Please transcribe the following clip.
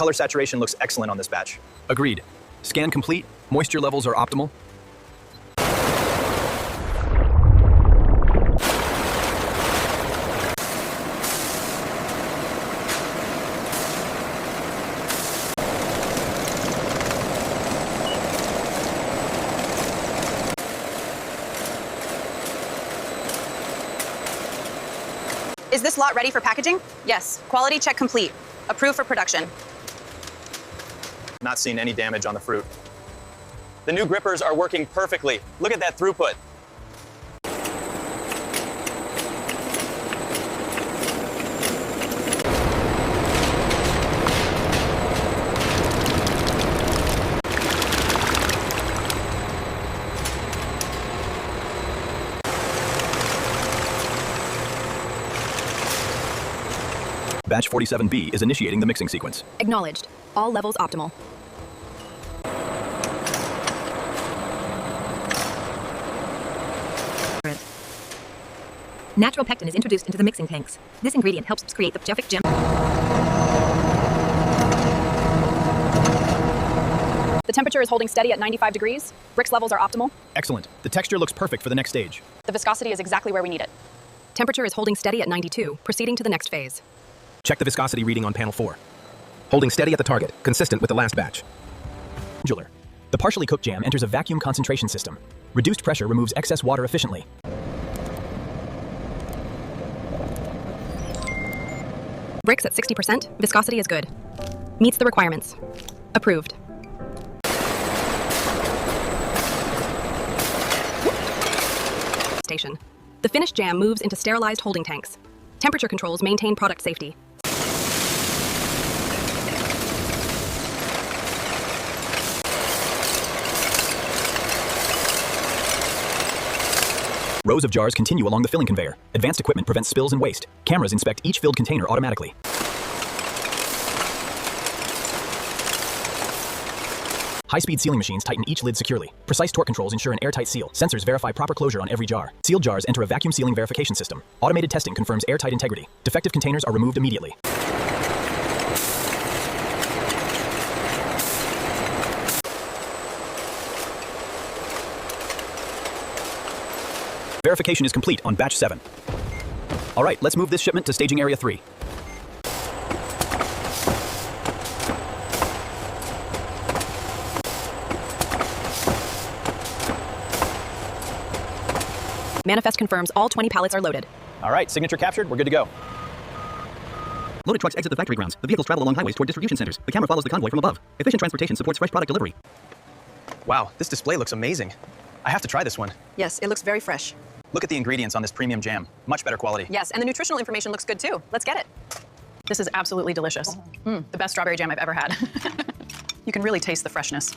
color saturation looks excellent on this batch. Agreed. Scan complete. Moisture levels are optimal. Is this lot ready for packaging? Yes. Quality check complete. Approved for production. Not seeing any damage on the fruit. The new grippers are working perfectly. Look at that throughput. Batch 47B is initiating the mixing sequence. Acknowledged. All levels optimal. Natural pectin is introduced into the mixing tanks. This ingredient helps create the perfect gem. The temperature is holding steady at 95 degrees. Brix levels are optimal. Excellent. The texture looks perfect for the next stage. The viscosity is exactly where we need it. Temperature is holding steady at 92, proceeding to the next phase. Check the viscosity reading on panel 4. Holding steady at the target, consistent with the last batch. Modular. The partially cooked jam enters a vacuum concentration system. Reduced pressure removes excess water efficiently. Brix at 60%, viscosity is good. Meets the requirements. Approved. Station. The finished jam moves into sterilized holding tanks. Temperature controls maintain product safety. Rows of jars continue along the filling conveyor. Advanced equipment prevents spills and waste. Cameras inspect each filled container automatically. High-speed sealing machines tighten each lid securely. Precise torque controls ensure an airtight seal. Sensors verify proper closure on every jar. Sealed jars enter a vacuum sealing verification system. Automated testing confirms airtight integrity. Defective containers are removed immediately. Verification is complete on batch 7. All right, let's move this shipment to staging area 3. Manifest confirms all 20 pallets are loaded. All right, signature captured, we're good to go. Loaded trucks exit the factory grounds. The vehicles travel along highways toward distribution centers. The camera follows the convoy from above. Efficient transportation supports fresh product delivery. Wow, this display looks amazing. I have to try this one. Yes, it looks very fresh. Look at the ingredients on this premium jam. Much better quality. Yes, and the nutritional information looks good too. Let's get it. This is absolutely delicious. The best strawberry jam I've ever had. You can really taste the freshness.